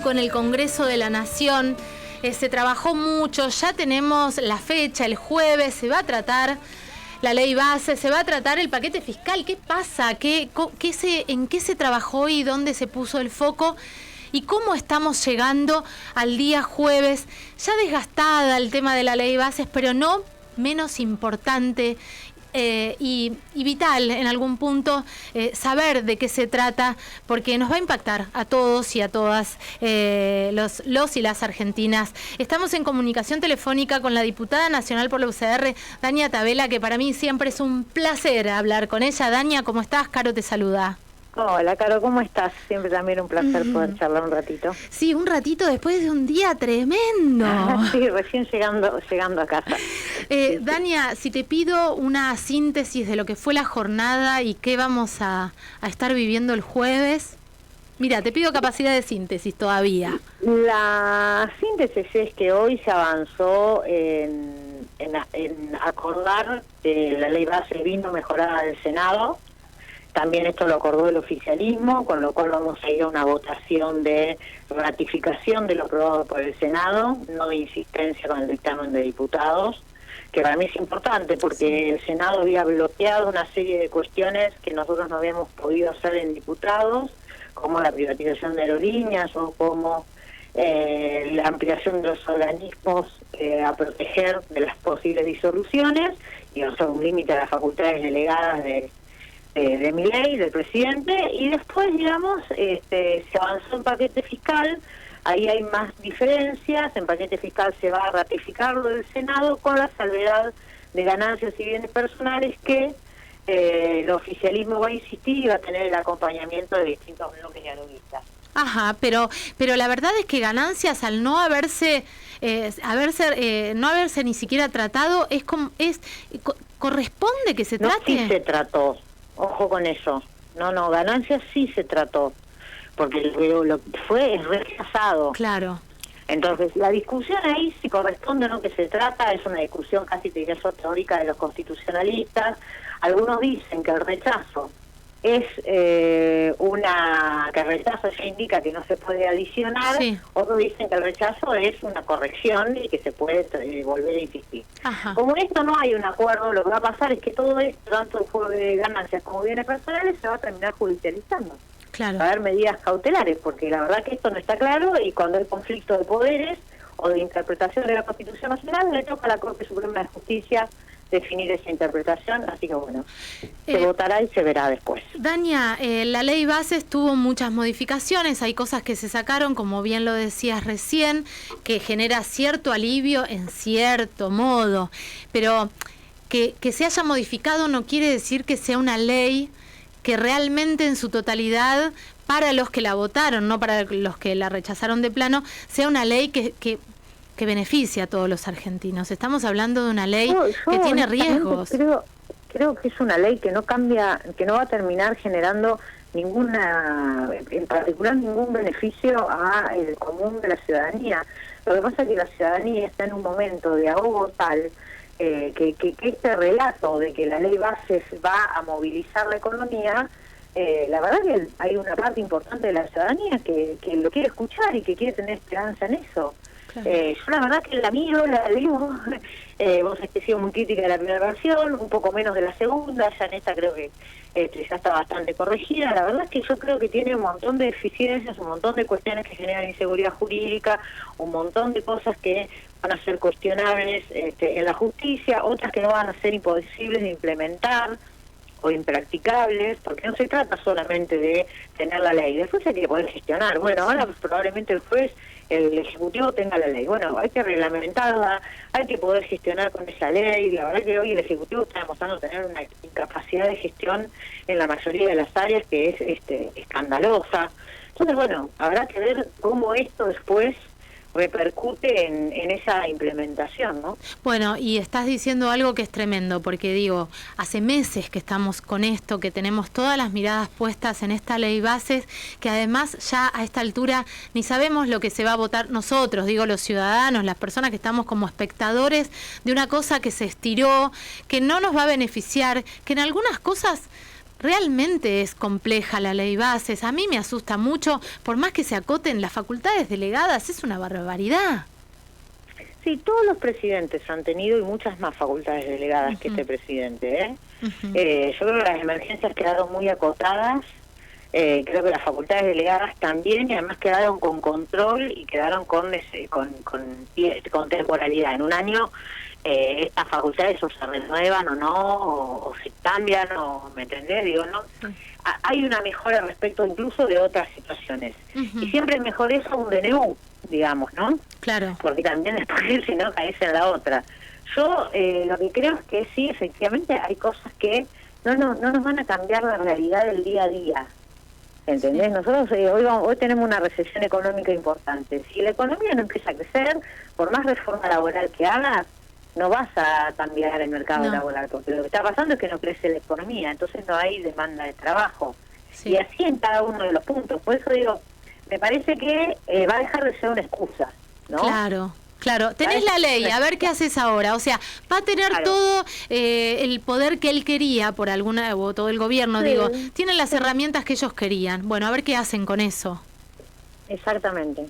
político en el Congreso de la Nación. Se trabajó mucho, ya tenemos la fecha, el jueves se va a tratar la ley base, se va a tratar el paquete fiscal. ¿Qué pasa? ¿En qué se trabajó y dónde se puso el foco? ¿Y cómo estamos llegando al día jueves? Ya desgastada el tema de la ley bases, pero no menos importante y vital en algún punto saber de qué se trata, porque nos va a impactar a todos y a todas los y las argentinas. Estamos en comunicación telefónica con la diputada nacional por la UCR, Dania Tabela, que para mí siempre es un placer hablar con ella. Dania, ¿cómo estás? Caro te saluda. Hola, Caro, ¿cómo estás? Siempre también un placer poder charlar un ratito. Sí, un ratito después de un día tremendo. Sí, recién llegando a casa. Dania, si te pido una síntesis de lo que fue la jornada y qué vamos a estar viviendo el jueves. Mira, te pido capacidad de síntesis todavía. La síntesis es que hoy se avanzó en acordar la ley base vino mejorada del Senado. También esto lo acordó el oficialismo, con lo cual vamos a ir a una votación de ratificación de lo aprobado por el Senado, no de insistencia con el dictamen de diputados, que para mí es importante porque el Senado había bloqueado una serie de cuestiones que nosotros no habíamos podido hacer en diputados, como la privatización de aerolíneas o como la ampliación de los organismos a proteger de las posibles disoluciones y hacer un límite a las facultades delegadas de Milei, del presidente, y después, digamos, se avanzó en paquete fiscal. Ahí hay más diferencias. En paquete fiscal se va a ratificar lo del Senado con la salvedad de ganancias y bienes personales que el oficialismo va a insistir y va a tener el acompañamiento de distintos bloques dialoguistas. Ajá, pero la verdad es que ganancias al no haberse ni siquiera tratado corresponde que se trate. No, sí se trató. Ojo con eso. No, ganancias sí se trató, porque lo que fue es rechazado. Claro. Entonces, la discusión ahí, si corresponde o no que se trata, es una discusión casi teórica de los constitucionalistas. Algunos dicen que el rechazo es que el rechazo ya indica que no se puede adicionar, sí. Otros dicen que el rechazo es una corrección y que se puede volver a insistir. Ajá. Como en esto no hay un acuerdo, lo que va a pasar es que todo esto, tanto el juego de ganancias como bienes personales, se va a terminar judicializando. Claro. Va a haber medidas cautelares, porque la verdad que esto no está claro, y cuando hay conflicto de poderes o de interpretación de la Constitución Nacional, le toca a la Corte Suprema de Justicia definir esa interpretación, así que bueno, se votará y se verá después. Dania, la ley bases tuvo muchas modificaciones, hay cosas que se sacaron, como bien lo decías recién, que genera cierto alivio en cierto modo, pero que se haya modificado no quiere decir que sea una ley que realmente en su totalidad, para los que la votaron, no para los que la rechazaron de plano, sea una ley que beneficia a todos los argentinos. Estamos hablando de una ley que tiene riesgos. Creo que es una ley que no cambia, que no va a terminar generando en particular ningún beneficio a el común de la ciudadanía. Lo que pasa es que la ciudadanía está en un momento de ahogo tal que este relato de que la ley bases va a movilizar la economía, la verdad que hay una parte importante de la ciudadanía que lo quiere escuchar y que quiere tener esperanza en eso. Claro. Yo la verdad que la miro, la digo, vos has sido muy crítica de la primera versión, un poco menos de la segunda, ya en esta creo que ya está bastante corregida. La verdad es que yo creo que tiene un montón de deficiencias, un montón de cuestiones que generan inseguridad jurídica, un montón de cosas que van a ser cuestionables en la justicia, otras que no van a ser imposibles de implementar o impracticables, porque no se trata solamente de tener la ley, después hay que poder gestionar. Bueno, ahora probablemente el Ejecutivo tenga la ley. Bueno, hay que reglamentarla, hay que poder gestionar con esa ley. La verdad que hoy el Ejecutivo está demostrando tener una incapacidad de gestión en la mayoría de las áreas que es escandalosa. Entonces, bueno, habrá que ver cómo esto después repercute en esa implementación, ¿no? Bueno, y estás diciendo algo que es tremendo, porque digo, hace meses que estamos con esto, que tenemos todas las miradas puestas en esta ley bases, que además ya a esta altura ni sabemos lo que se va a votar nosotros, digo los ciudadanos, las personas que estamos como espectadores de una cosa que se estiró, que no nos va a beneficiar, que en algunas cosas realmente es compleja la ley bases. A mí me asusta mucho, por más que se acoten las facultades delegadas, es una barbaridad. Sí, todos los presidentes han tenido y muchas más facultades delegadas que este presidente, ¿eh? Yo creo que las emergencias quedaron muy acotadas, creo que las facultades delegadas también, y además quedaron con control y quedaron con temporalidad. En un año estas facultades o se renuevan o no, o se cambian, o ¿me entendés? Digo, no, hay una mejora respecto incluso de otras situaciones. Y siempre es mejor eso a un DNU, digamos, ¿no? Claro. Porque también después, si no, caes en la otra. Yo lo que creo es que sí, efectivamente, hay cosas que no nos van a cambiar la realidad del día a día. ¿Entendés? Sí. Nosotros hoy tenemos una recesión económica importante. Si la economía no empieza a crecer, por más reforma laboral que hagas, no vas a cambiar el mercado laboral, porque lo que está pasando es que no crece la economía, entonces no hay demanda de trabajo. Sí. Y así en cada uno de los puntos. Por eso digo, me parece que va a dejar de ser una excusa, ¿no? Claro. Claro, tenés la ley, a ver qué haces ahora. O sea, va a tener todo el poder que él quería por alguna, o todo el gobierno, digo, tienen las herramientas que ellos querían. Bueno, a ver qué hacen con eso. Exactamente.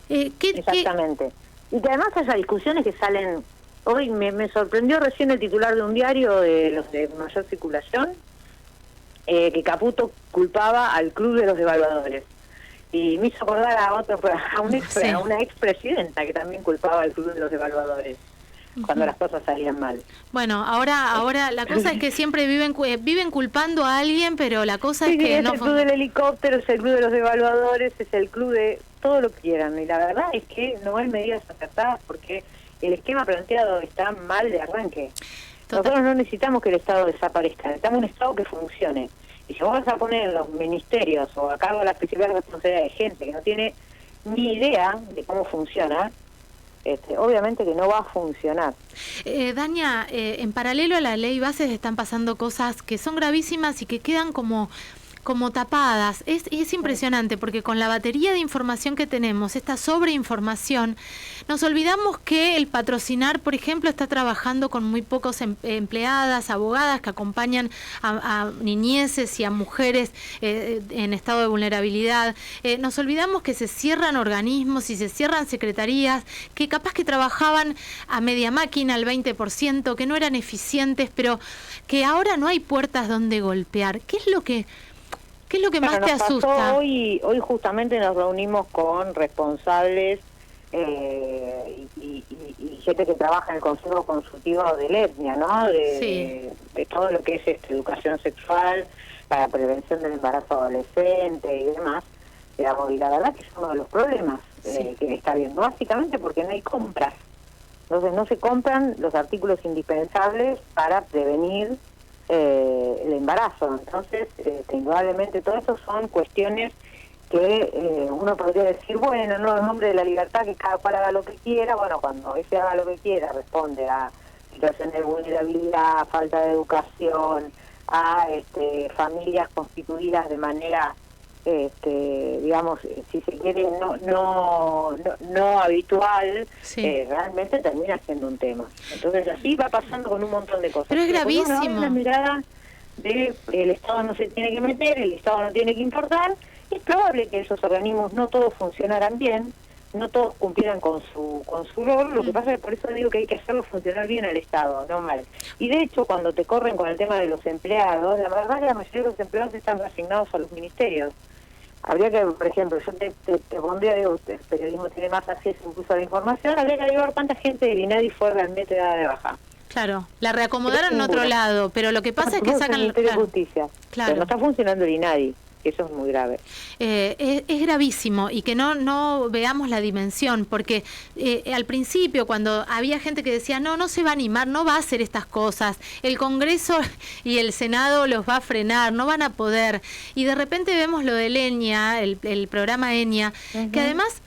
Exactamente. Y que además haya discusiones que salen. Hoy me sorprendió recién el titular de un diario de los de mayor circulación, que Caputo culpaba al club de los devaluadores. Y me hizo acordar a una expresidenta que también culpaba al club de los devaluadores cuando las cosas salían mal. Bueno, ahora la cosa es que siempre viven culpando a alguien, pero la cosa es que es el club del helicóptero, es el club de los devaluadores, es el club de todo lo que quieran. Y la verdad es que no hay medidas acertadas porque el esquema planteado está mal de arranque. Nosotros no necesitamos que el Estado desaparezca, necesitamos un Estado que funcione. Y si vos vas a poner en los ministerios o a cargo de las principales responsabilidades de gente que no tiene ni idea de cómo funciona, obviamente que no va a funcionar. Dania, en paralelo a la ley bases están pasando cosas que son gravísimas y que quedan como tapadas. Es impresionante porque con la batería de información que tenemos, esta sobreinformación, nos olvidamos que el patrocinar, por ejemplo, está trabajando con muy pocos empleadas, abogadas que acompañan a niñeces y a mujeres en estado de vulnerabilidad. Nos olvidamos que se cierran organismos y se cierran secretarías que capaz que trabajaban a media máquina, al 20%, que no eran eficientes, pero que ahora no hay puertas donde golpear. ¿Qué es lo que más te asusta? Hoy justamente nos reunimos con responsables y gente que trabaja en el Consejo Consultivo del Etnia, ¿no? De todo lo que es educación sexual para prevención del embarazo adolescente y demás. Digamos, y la verdad que es uno de los problemas que está habiendo, básicamente porque no hay compras. Entonces no se compran los artículos indispensables para prevenir el embarazo. Entonces, indudablemente todo eso son cuestiones que uno podría decir, bueno, no, en nombre de la libertad, que cada cual haga lo que quiera. Bueno, cuando ese haga lo que quiera responde a situaciones de vulnerabilidad, falta de educación, a familias constituidas de manera digamos, si se quiere, no habitual, realmente termina siendo un tema. Entonces así va pasando con un montón de cosas. Pero es gravísimo. La mirada de el Estado no se tiene que meter, el Estado no tiene que importar, es probable que esos organismos no todos funcionaran bien, no todos cumplieran con su rol. Lo que pasa es que por eso digo que hay que hacerlo funcionar bien al Estado, no mal. Y de hecho, cuando te corren con el tema de los empleados, la verdad es que la mayoría de los empleados están asignados a los ministerios. Habría que, por ejemplo, yo te pondría, digo, el periodismo tiene más acceso incluso a la información, habría que averiguar cuánta gente del INADI fue realmente dada de baja. Claro, la reacomodaron en otro lado, pero lo que pasa es que sacan... El Ministerio de Justicia, pero no está funcionando el INADI. Eso es muy grave. Es gravísimo y que no veamos la dimensión, porque al principio cuando había gente que decía no se va a animar, no va a hacer estas cosas, el Congreso y el Senado los va a frenar, no van a poder, y de repente vemos lo del ENIA, el programa ENIA, que además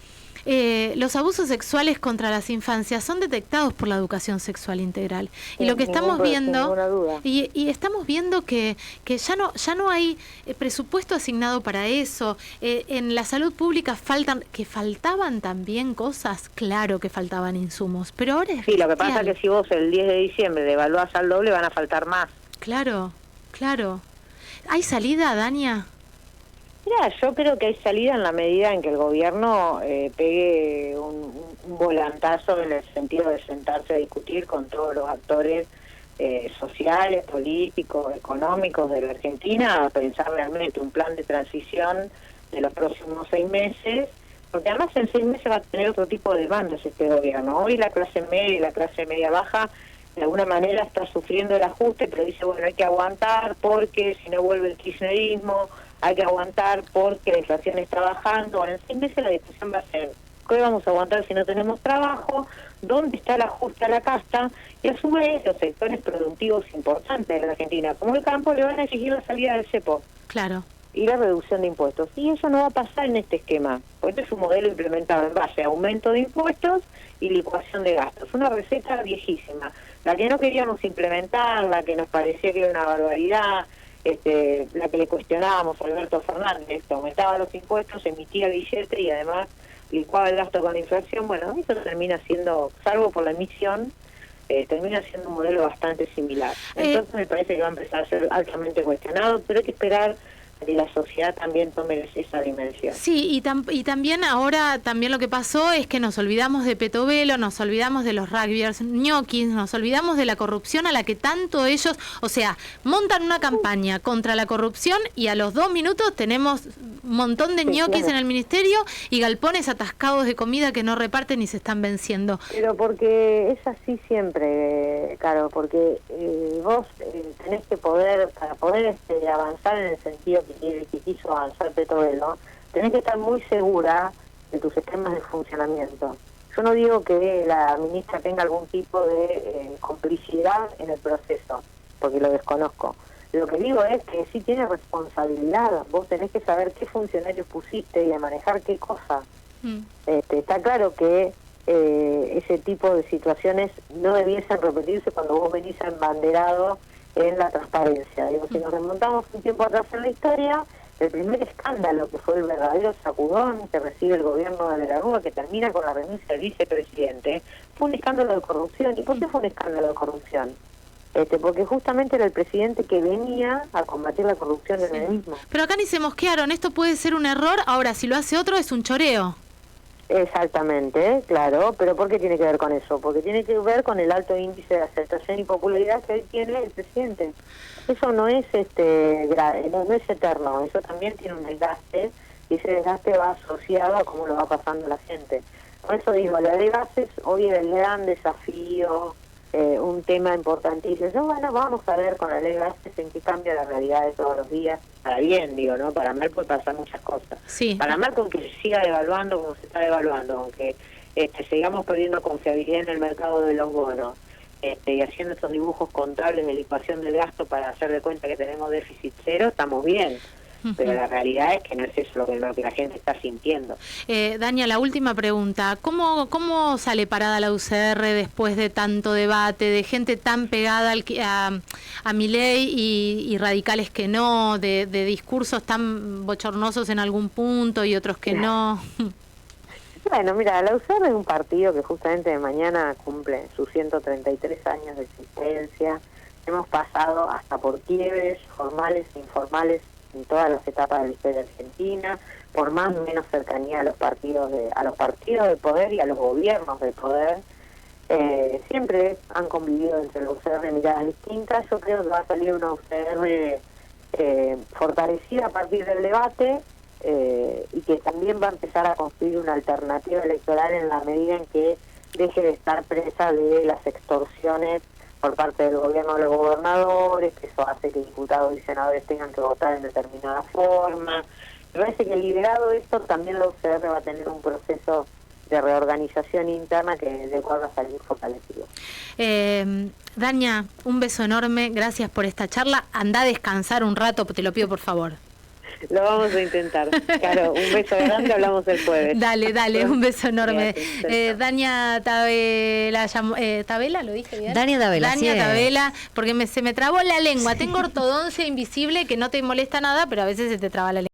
los abusos sexuales contra las infancias son detectados por la educación sexual integral. Y lo que estamos viendo, y estamos viendo que ya no hay presupuesto asignado para eso. En la salud pública faltaban también cosas, claro que faltaban insumos, pero ahora es lo que pasa es que si vos el 10 de diciembre devaluás al doble van a faltar más. Claro. ¿Hay salida, Dania? Mira, yo creo que hay salida en la medida en que el gobierno pegue un volantazo en el sentido de sentarse a discutir con todos los actores sociales, políticos, económicos de la Argentina, a pensar realmente un plan de transición de los próximos 6 meses, porque además en 6 meses va a tener otro tipo de demandas este gobierno. Hoy la clase media y la clase media baja de alguna manera está sufriendo el ajuste, pero dice, bueno, hay que aguantar porque si no vuelve el kirchnerismo, hay que aguantar porque la inflación está bajando. Bueno, en 6 meses la discusión va a ser, ¿qué vamos a aguantar si no tenemos trabajo? ¿Dónde está el ajuste a la casta? Y a su vez, los sectores productivos importantes de la Argentina, como el campo, le van a exigir la salida del cepo. Claro. Y la reducción de impuestos. Y eso no va a pasar en este esquema, porque este es un modelo implementado en base a aumento de impuestos y licuación de gastos. Una receta viejísima, la que no queríamos implementar, la que nos parecía que era una barbaridad, la que le cuestionábamos a Alberto Fernández, que aumentaba los impuestos, emitía billetes y además licuaba el gasto con la inflación. Bueno, eso termina siendo, salvo por la emisión, termina siendo un modelo bastante similar. Entonces me parece que va a empezar a ser altamente cuestionado, pero hay que esperar que la sociedad también tome esa dimensión. Sí, y también ahora también lo que pasó es que nos olvidamos de Petovelo, nos olvidamos de los rugbyers ñoquis, nos olvidamos de la corrupción a la que tanto ellos, o sea, montan una campaña contra la corrupción y a los 2 minutos tenemos un montón de ñoquis en el ministerio y galpones atascados de comida que no reparten y se están venciendo. Pero porque es así siempre, Caro, porque vos tenés que poder, para poder avanzar en el sentido que quiso avanzar Petovelo, tenés que estar muy segura de tus esquemas de funcionamiento. Yo no digo que la ministra tenga algún tipo de complicidad en el proceso, porque lo desconozco. Lo que digo es que sí tiene responsabilidad. Vos tenés que saber qué funcionarios pusiste y de manejar qué cosas. Está claro que ese tipo de situaciones no debiesen repetirse cuando vos venís embanderado en la transparencia. Digo, si nos remontamos un tiempo atrás en la historia, el primer escándalo que fue el verdadero sacudón que recibe el gobierno de la Rúa, que termina con la renuncia del vicepresidente, fue un escándalo de corrupción. ¿Y por qué fue un escándalo de corrupción? Porque justamente era el presidente que venía a combatir la corrupción en el mismo. Pero acá ni se mosquearon, esto puede ser un error, ahora si lo hace otro es un choreo. Exactamente, claro, pero ¿por qué tiene que ver con eso? Porque tiene que ver con el alto índice de aceptación y popularidad que hoy tiene el presidente. Eso no es no es eterno, eso también tiene un desgaste y ese desgaste va asociado a cómo lo va pasando la gente. Por eso digo, la ley de bases hoy es el gran desafío, un tema importantísimo. Bueno, vamos a ver con la ley de bases en qué cambia la realidad de todos los días. Para bien, digo, ¿no? Para mal puede pasar muchas cosas. Sí. Para mal con que se siga devaluando como se está devaluando, aunque sigamos perdiendo confiabilidad en el mercado de los bonos, y haciendo estos dibujos contables de licuación del gasto para hacer de cuenta que tenemos déficit cero, estamos bien. Pero la realidad es que no es eso lo que la gente está sintiendo. Dania, la última pregunta. ¿Cómo sale parada la UCR después de tanto debate, de gente tan pegada a Milei y radicales que no, de discursos tan bochornosos en algún punto y otros que no? Bueno, mira, la UCR es un partido que justamente de mañana cumple sus 133 años de existencia. Hemos pasado hasta por quiebres formales e informales en todas las etapas de la historia argentina, por más o menos cercanía a los partidos de poder y a los gobiernos de poder. Siempre han convivido entre la UCR miradas distintas. Yo creo que va a salir una UCR fortalecida a partir del debate, y que también va a empezar a construir una alternativa electoral en la medida en que deje de estar presa de las extorsiones por parte del gobierno de los gobernadores, que eso hace que diputados y senadores tengan que votar en determinada forma. Me parece que liderado esto, también la UCR va a tener un proceso de reorganización interna del cual va a salir fortalecido. Dania, un beso enorme, gracias por esta charla. Andá a descansar un rato, te lo pido por favor. Lo vamos a intentar. Claro, un beso grande, hablamos el jueves. Dale, un beso enorme. Dania Tabela, ¿Tabela lo dije bien? Dania Tabela, Dania Tabela, porque se me trabó la lengua. Tengo ortodoncia invisible que no te molesta nada, pero a veces se te traba la lengua.